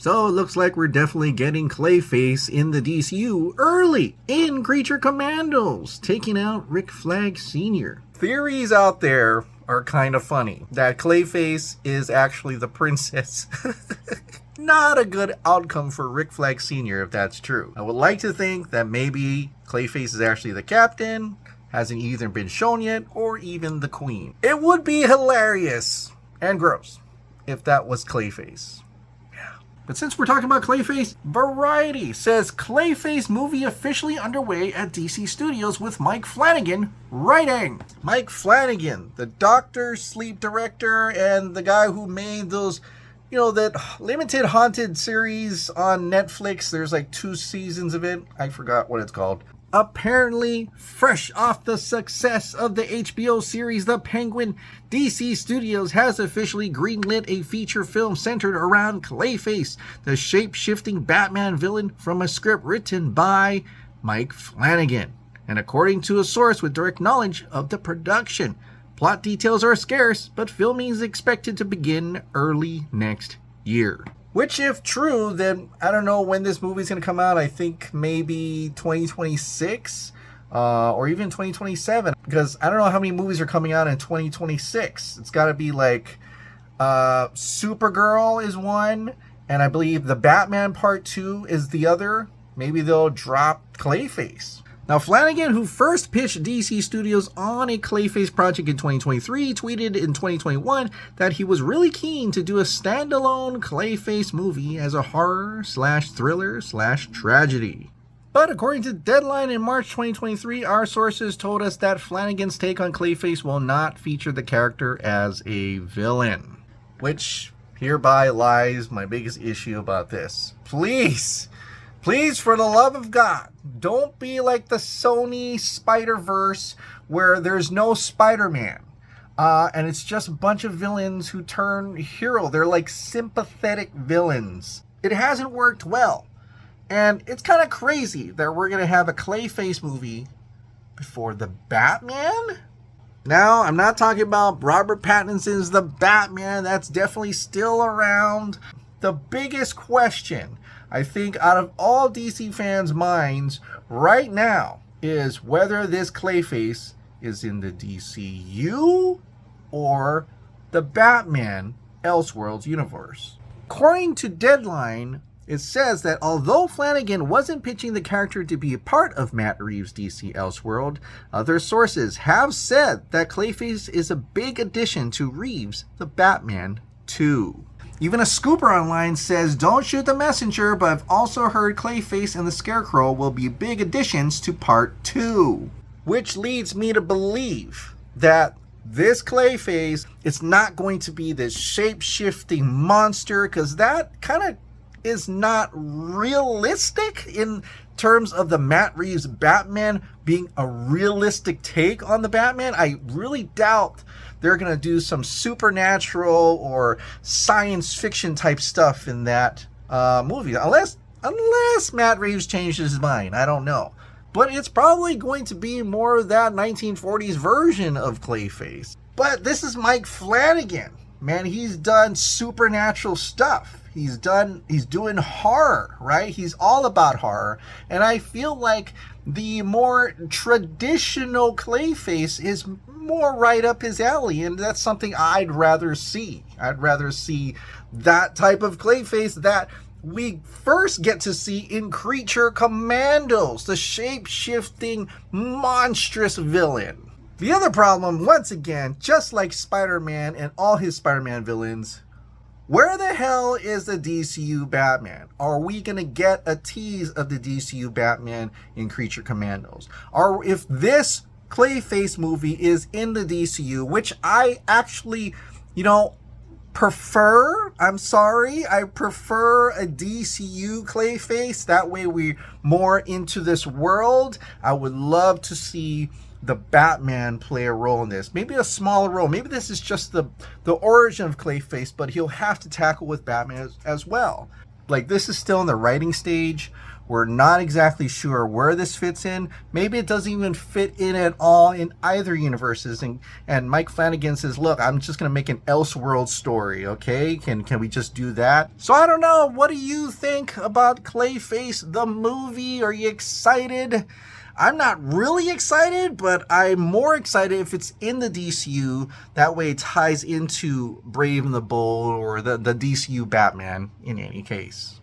So it looks like we're definitely getting Clayface in the DCU early in Creature Commandos, taking out Rick Flag Sr. Theories out there are kind of funny that Clayface is actually the princess. Not a good outcome for Rick Flag Sr. if that's true. I would like to think that maybe Clayface is actually the captain, hasn't either been shown yet, or even the queen. It would be hilarious and gross if that was Clayface. But since we're talking about Clayface, Variety says Clayface movie officially underway at DC Studios with Mike Flanagan writing. Mike Flanagan, the Doctor Sleep director and the guy who made those, that limited haunted series on Netflix. There's like 2 seasons of it. I forgot what it's called. Apparently, fresh off the success of the HBO series The Penguin, DC Studios has officially greenlit a feature film centered around Clayface, the shape-shifting Batman villain, from a script written by Mike Flanagan. And according to a source with direct knowledge of the production, plot details are scarce, but filming is expected to begin early next year. Which, if true, then I don't know when this movie's going to come out. I think maybe 2026 or even 2027. Because I don't know how many movies are coming out in 2026. It's got to be like Supergirl is one. And I believe The Batman Part 2 is the other. Maybe they'll drop Clayface. Now, Flanagan, who first pitched DC Studios on a Clayface project in 2023, tweeted in 2021 that he was really keen to do a standalone Clayface movie as a horror/thriller/tragedy. But according to Deadline in March 2023, our sources told us that Flanagan's take on Clayface will not feature the character as a villain. Which, hereby lies my biggest issue about this. Please, for the love of God, don't be like the Sony Spider-Verse where there's no Spider-Man. And it's just a bunch of villains who turn hero. They're like sympathetic villains. It hasn't worked well. And it's kind of crazy that we're going to have a Clayface movie before the Batman? Now, I'm not talking about Robert Pattinson's The Batman. That's definitely still around. The biggest question, I think, out of all DC fans' minds right now is whether this Clayface is in the DCU or the Batman Elseworlds universe. According to Deadline, it says that although Flanagan wasn't pitching the character to be a part of Matt Reeves DC Elseworld, other sources have said that Clayface is a big addition to Reeves The Batman 2. Even a scooper online says, don't shoot the messenger, but I've also heard Clayface and the Scarecrow will be big additions to Part 2. Which leads me to believe that this Clayface is not going to be this shape-shifting monster, because that kind of is not realistic in terms of the Matt Reeves Batman being a realistic take on the Batman. I really doubt they're going to do some supernatural or science fiction type stuff in that movie. Unless Matt Reeves changes his mind. I don't know. But it's probably going to be more of that 1940s version of Clayface. But this is Mike Flanagan. Man, he's done supernatural stuff. He's doing horror, right? He's all about horror. And I feel like the more traditional Clayface is more right up his alley, and that's something I'd rather see. I'd rather see that type of Clayface that we first get to see in Creature Commandos, the shape-shifting monstrous villain. The other problem, once again, just like Spider-Man and all his Spider-Man villains, where the hell is the DCU Batman? Are we going to get a tease of the DCU Batman in Creature Commandos? Or if this Clayface movie is in the DCU, which I actually, prefer. I'm sorry. I prefer a DCU Clayface. That way we're more into this world. I would love to see the Batman play a role in this. Maybe a smaller role. Maybe this is just the origin of Clayface, but he'll have to tackle with Batman as well. like, this is still in the writing stage. We're not exactly sure where this fits in. Maybe it doesn't even fit in at all in either universes. And Mike Flanagan says, look, I'm just going to make an elseworld story, okay? Can we just do that? So I don't know. What do you think about Clayface, the movie? Are you excited? I'm not really excited, but I'm more excited if it's in the DCU. That way it ties into Brave and the Bold or the DCU Batman in any case.